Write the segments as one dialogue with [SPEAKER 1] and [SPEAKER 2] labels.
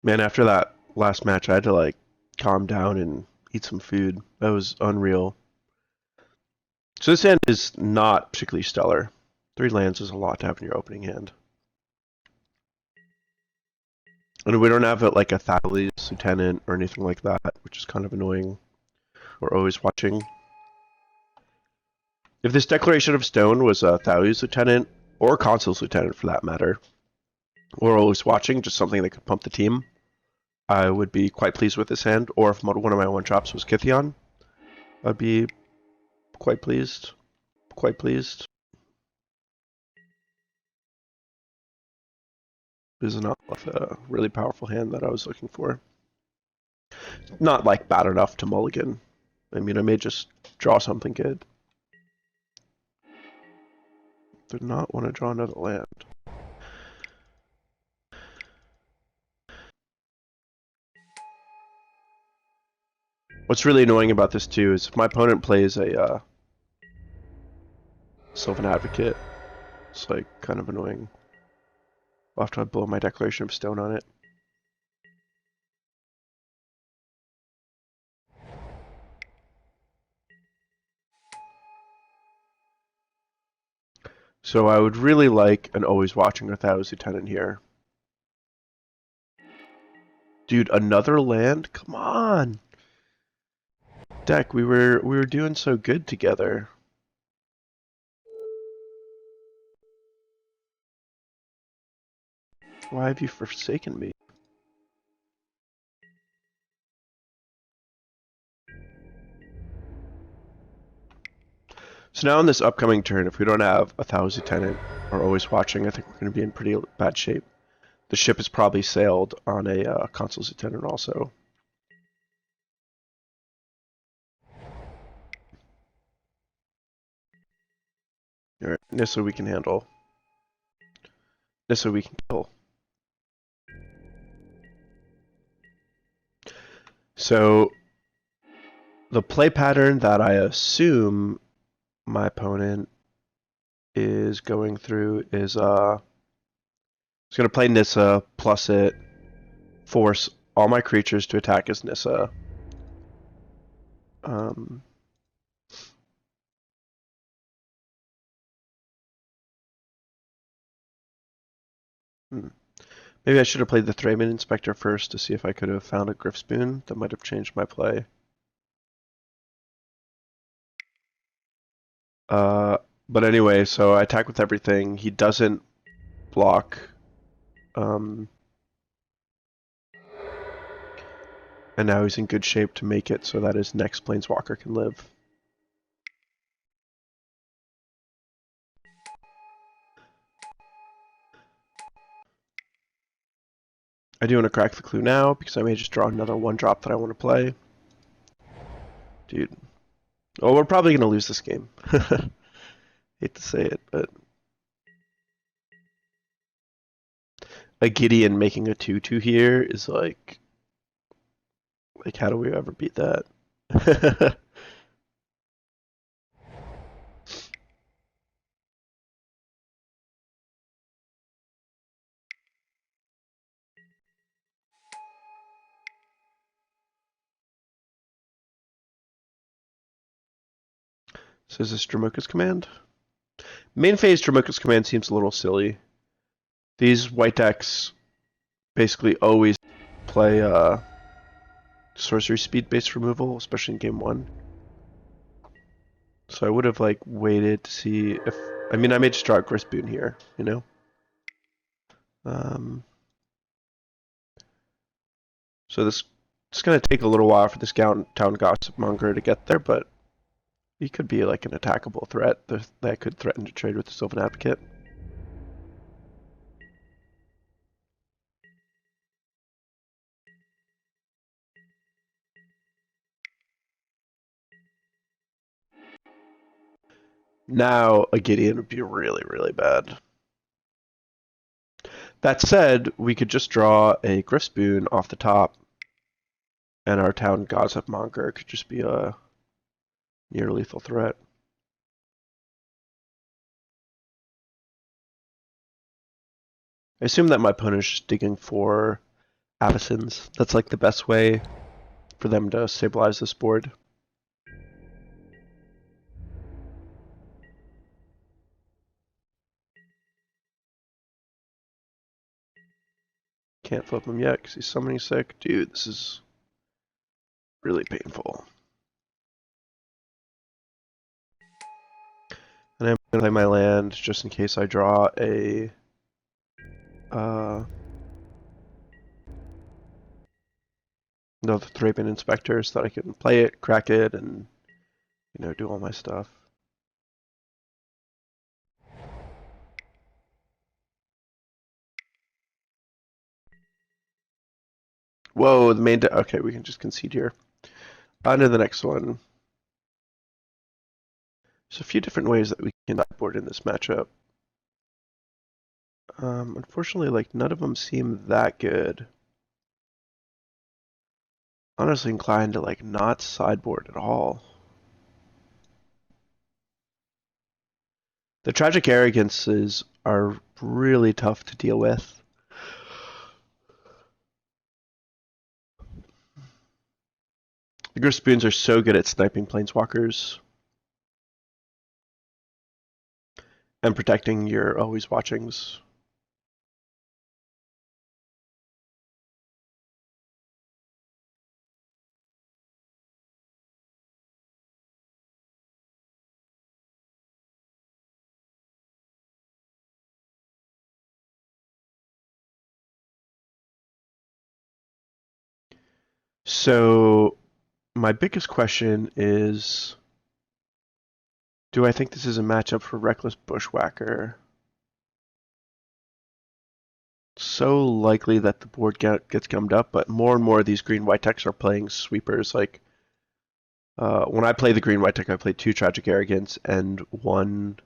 [SPEAKER 1] Man, after that last match, I had to like calm down and eat some food. That was unreal. So this hand is not particularly stellar. 3 lands is a lot to have in your opening hand. And we don't have like a Thalia's Lieutenant or anything like that, which is kind of annoying. We're always watching. If this Declaration of Stone was a Thalia's Lieutenant, or Consul's Lieutenant for that matter, or always watching, just something that could pump the team, I would be quite pleased with this hand. Or if one of my one-drops was Kytheon, I'd be quite pleased. Quite pleased. This is not a really powerful hand that I was looking for. Not like bad enough to mulligan. I mean, I may just draw something good. Did not want to draw another land. What's really annoying about this too is if my opponent plays a Sylvan Advocate, it's like kind of annoying. I'll have to blow my Declaration of Stone on it. So I would really like an Always Watching or Thalia's Lieutenant here. Dude, another land? Come on! Deck, we were doing so good together. Why have you forsaken me? So now in this upcoming turn, if we don't have a Thalia's Lieutenant or Always Watching, I think we're going to be in pretty bad shape. The ship is probably sailed on a Consul's Lieutenant also. Alright, Nissa we can handle. Nissa we can kill. So the play pattern that I assume my opponent is going through is he's going to play Nissa, plus it, force all my creatures to attack as Nissa. Maybe I should have played the Thraben Inspector first to see if I could have found a Gryff's Boon. That might have changed my play. But anyway, so I attack with everything. He doesn't block. And now he's in good shape to make it so that his next Planeswalker can live. I do want to crack the clue now because I may just draw another 1-drop that I want to play. Dude. Oh, we're probably going to lose this game. Hate to say it, but a Gideon making a 2/2 here is like how do we ever beat that? So is this Dromoka's Command? Main phase Dromoka's Command seems a little silly. These white decks basically always play sorcery speed based removal, especially in game 1. So I would have like waited to see if I mean I may just draw a Gryff Boon here, you know? So it's gonna take a little while for this Town Gossipmonger to get there, but he could be like an attackable threat that could threaten to trade with the Sylvan Advocate. Now a Gideon would be really, really bad. That said, we could just draw a Gryff Boon off the top, and our Town Gossipmonger could just be a near lethal threat. I assume that my opponent is just digging for Avacons. That's like the best way for them to stabilize this board. Can't flip him yet because he's summoning sick. Dude, this is really painful. And I'm going to play my land just in case I draw a... another Thraben Inspector so that I can play it, crack it, and, you know, do all my stuff. Whoa, the main... okay, we can just concede here. On to the next one. There's a few different ways that we can sideboard in this matchup. Unfortunately, like, none of them seem that good. Honestly inclined to, like, not sideboard at all. The tragic arrogances are really tough to deal with. The Gryff Spoons are so good at sniping planeswalkers and protecting your always watchings. So my biggest question is, do I think this is a matchup for Reckless Bushwhacker? So likely that the board gets gummed up, but more and more of these green-white decks are playing sweepers. Like, when I play the green-white deck, I play 2 Tragic Arrogance and 1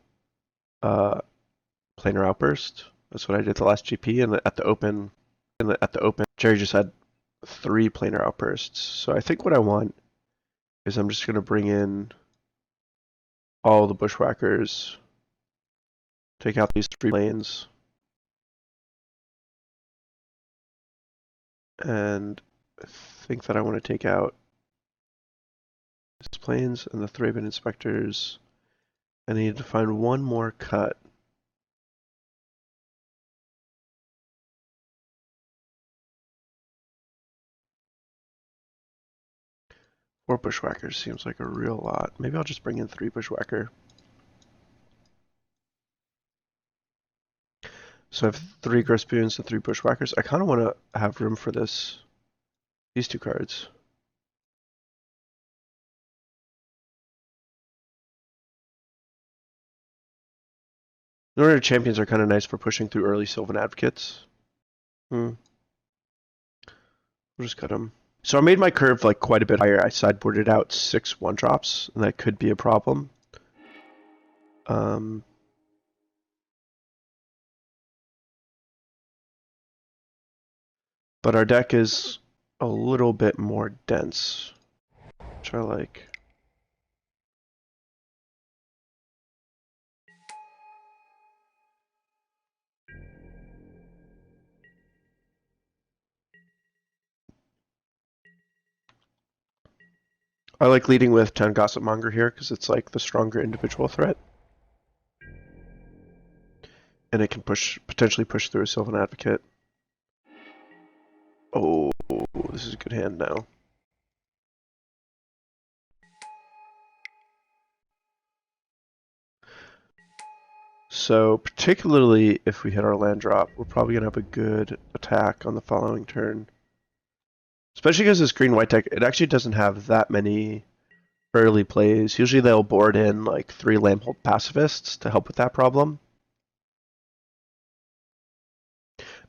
[SPEAKER 1] Planar Outburst. That's what I did the last GP, and at the open, Jerry just had 3 Planar Outbursts. So I think what I want is I'm just going to bring in all the Bushwhackers, take out these 3 planes, and I think that I want to take out these planes and the Thraben Inspectors. I need to find one more cut. Four Bushwhackers seems like a real lot. Maybe I'll just bring in 3 Bushwhacker. So I have 3 Gryff Spoons and 3 Bushwhackers. I kind of want to have room for these 2 cards. Anointer of Champions are kind of nice for pushing through early Sylvan Advocates. We'll just cut them. So I made my curve like quite a bit higher. I sideboarded out 6 1-drops, and that could be a problem. But our deck is a little bit more dense, which I like. I like leading with Town Gossipmonger here because it's like the stronger individual threat. And it can potentially push through a Sylvan Advocate. Oh, this is a good hand now. So particularly if we hit our land drop, we're probably going to have a good attack on the following turn. Especially because this green-white deck, it actually doesn't have that many early plays. Usually they'll board in like 3 Lambhold Pacifists to help with that problem.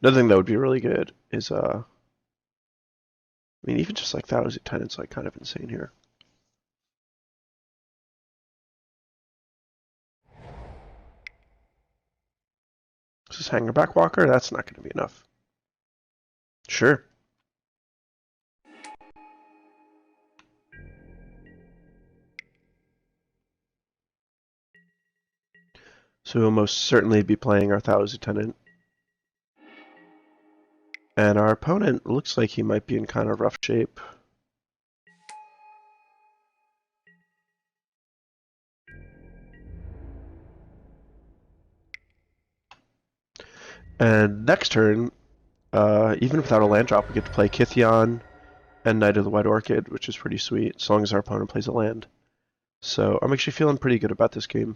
[SPEAKER 1] Another thing that would be really good is, I mean, even just like Thousand Tenants, like kind of insane here. Is this Hanger Backwalker? That's not going to be enough. Sure. So we'll most certainly be playing our Thousand Tenant. And our opponent looks like he might be in kind of rough shape. And next turn, even without a land drop, we get to play Kytheon and Knight of the White Orchid, which is pretty sweet, as long as our opponent plays a land. So I'm actually feeling pretty good about this game.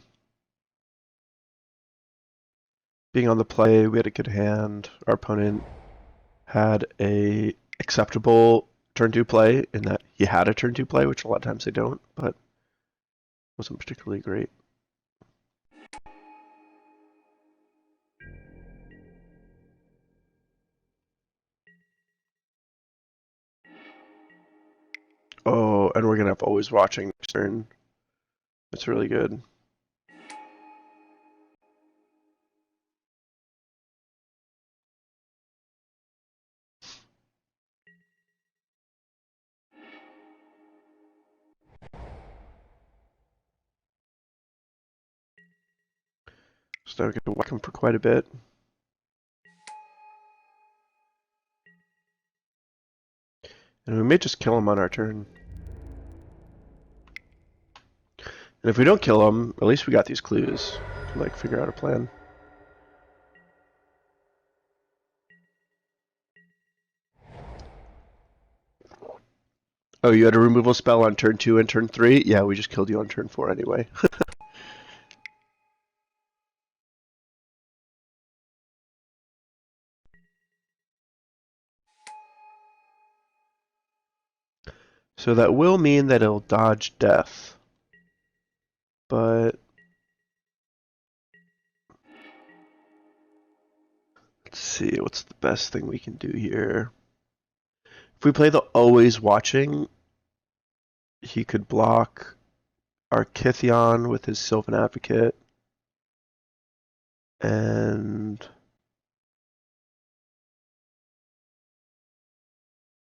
[SPEAKER 1] Being on the play, we had a good hand. Our opponent had a acceptable turn 2 play in that he had a turn 2 play, which a lot of times they don't, but wasn't particularly great. Oh, and we're gonna have always watching next turn. It's really good. So now we get to whack him for quite a bit. And we may just kill him on our turn. And if we don't kill him, at least we got these clues. We can, like, figure out a plan. Oh, you had a removal spell on turn 2 and turn 3? Yeah, we just killed you on turn 4 anyway. So that will mean that it'll dodge death. But let's see, what's the best thing we can do here? If we play the always watching, he could block our Kytheon with his Sylvan Advocate. And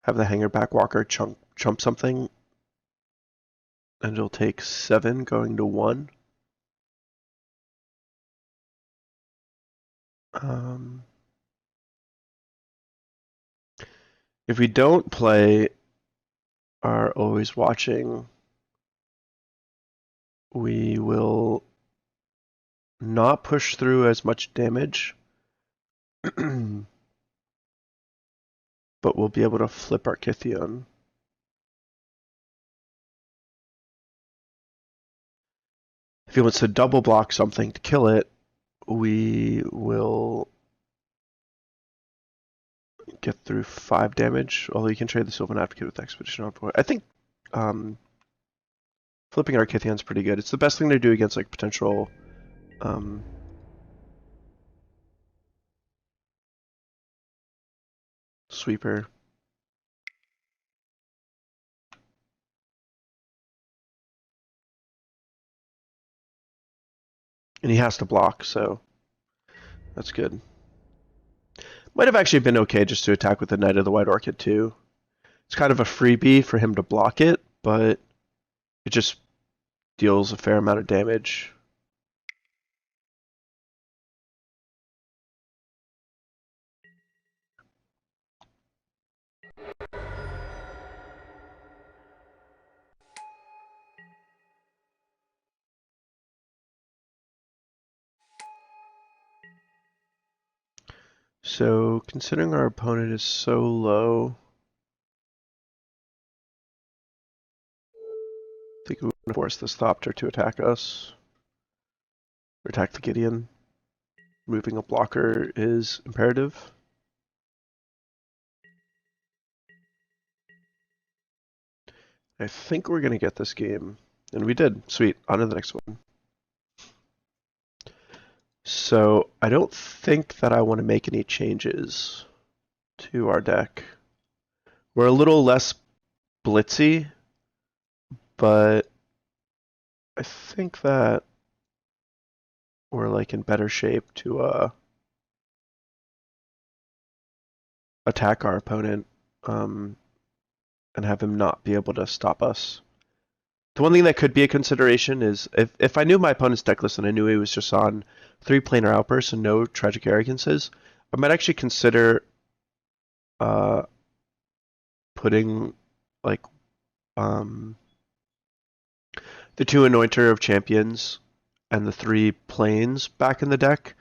[SPEAKER 1] have the Hanger Backwalker chump something. And it'll take 7 going to 1. If we don't play our always watching, we will not push through as much damage, but we'll be able to flip our Kytheon. If he wants to double block something to kill it, we will get through 5 damage, although you can trade the Sylvan Advocate with Expedition Envoy. I think flipping our Kytheon's pretty good. It's the best thing to do against like potential sweeper. And he has to block, so that's good. Might have actually been okay just to attack with the Knight of the White Orchid too. It's kind of a freebie for him to block it, but it just deals a fair amount of damage. So, considering our opponent is so low, I think we want to force this Thopter to attack us. Or attack the Gideon. Moving a blocker is imperative. I think we're going to get this game. And we did. Sweet. On to the next one. So, I don't think that I want to make any changes to our deck. We're a little less blitzy, but I think that we're like in better shape to attack our opponent and have him not be able to stop us. The one thing that could be a consideration is if I knew my opponent's deck list and I knew he was just on 3 planar outbursts and no tragic arrogances, I might actually consider putting like the 2 Anointer of Champions and the 3 Plains back in the deck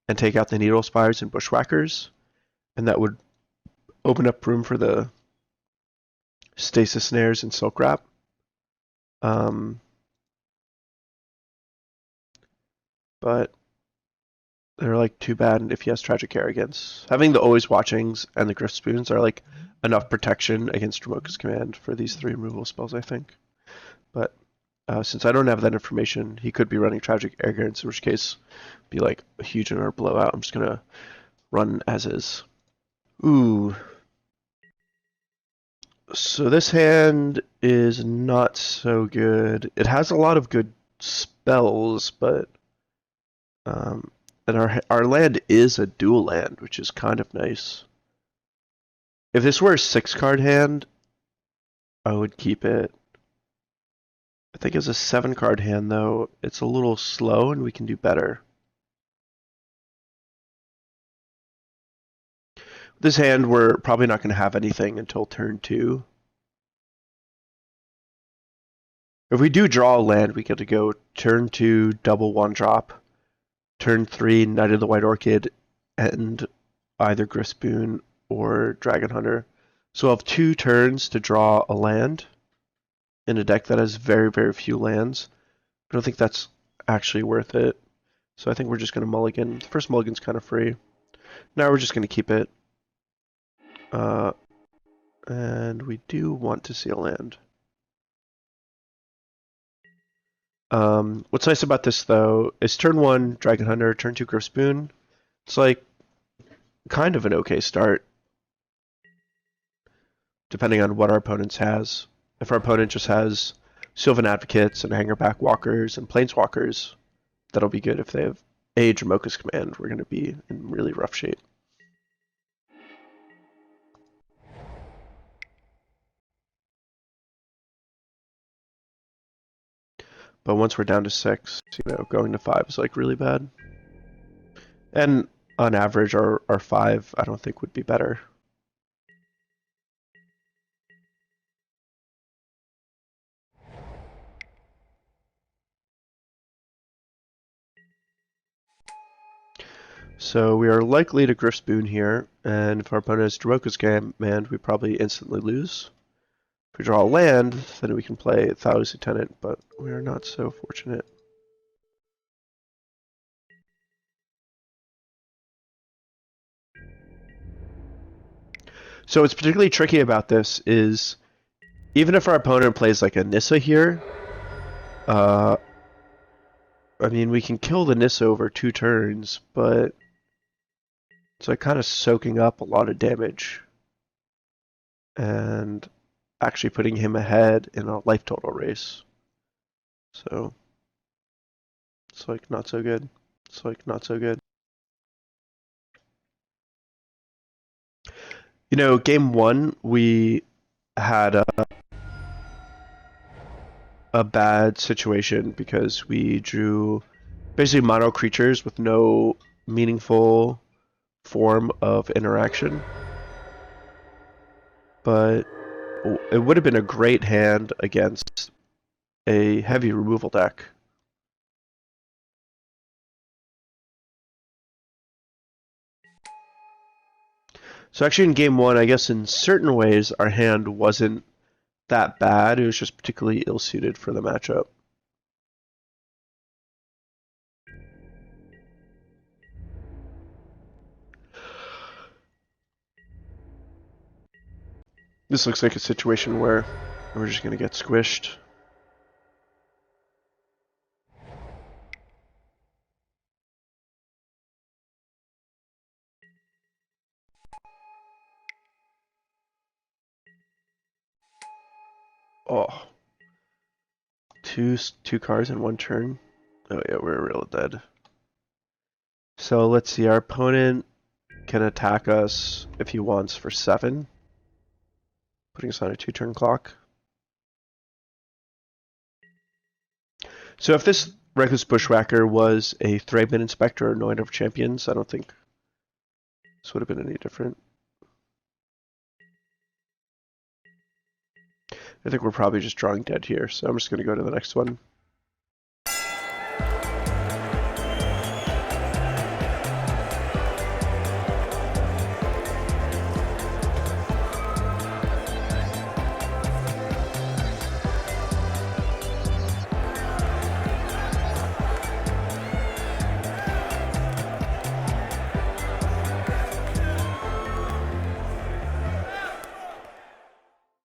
[SPEAKER 1] and take out the Needle Spires and Bushwhackers, and that would open up room for the Stasis Snares and Silkwrap. But they're like too bad if he has Tragic Arrogance. Having the Always Watchings and the Gryff Spoons are like enough protection against Dromoka's Command for these 3 removal spells, I think. But since I don't have that information, he could be running Tragic Arrogance, in which case be like a huge or blowout. I'm just gonna run as is. Ooh. So this hand is not so good. It has a lot of good spells, but and our land is a dual land, which is kind of nice. If this were a 6-card hand, I would keep it. I think as a 7-card hand, though, it's a little slow and we can do better. This hand, we're probably not going to have anything until turn 2. If we do draw a land, we get to go turn 2, double 1-drop, turn 3, Knight of the White Orchid, and either Gryff Boon or Dragon Hunter. So we'll have 2 turns to draw a land in a deck that has very, very few lands. I don't think that's actually worth it. So I think we're just going to mulligan. The first mulligan's kind of free. Now we're just going to keep it. And we do want to see a land. What's nice about this, though, is turn 1, Dragon Hunter, turn 2, Gryff Boon. It's like kind of an okay start, depending on what our opponent has. If our opponent just has Sylvan Advocates and Hangerback Walkers and Planeswalkers, that'll be good. If they have a Dromoka's Command, we're going to be in really rough shape. But once we're down to 6, going to 5 is like really bad. And on average, our 5, I don't think would be better. So we are likely to Gryff Boon here, and if our opponent has Dromoka's Command, we probably instantly lose. If we draw a land, then we can play Thalia's Lieutenant, but we are not so fortunate. So what's particularly tricky about this is, even if our opponent plays like a Nissa here, I mean, we can kill the Nissa over 2 turns, but it's like kind of soaking up a lot of damage and actually putting him ahead in a life total race. So it's like not so good. It's like not so good. You know, game 1 we had a bad situation because we drew basically mono creatures with no meaningful form of interaction. But it would have been a great hand against a heavy removal deck. So actually in game 1, I guess in certain ways our hand wasn't that bad. It was just particularly ill-suited for the matchup. This looks like a situation where we're just going to get squished. Oh. Two cards in 1 turn. Oh yeah, we're real dead. So let's see, our opponent can attack us if he wants for 7, putting us on a 2-turn clock. So if this Reckless Bushwhacker was a Thraben Inspector or Anointer of Champions, I don't think this would have been any different. I think we're probably just drawing dead here, so I'm just going to go to the next one.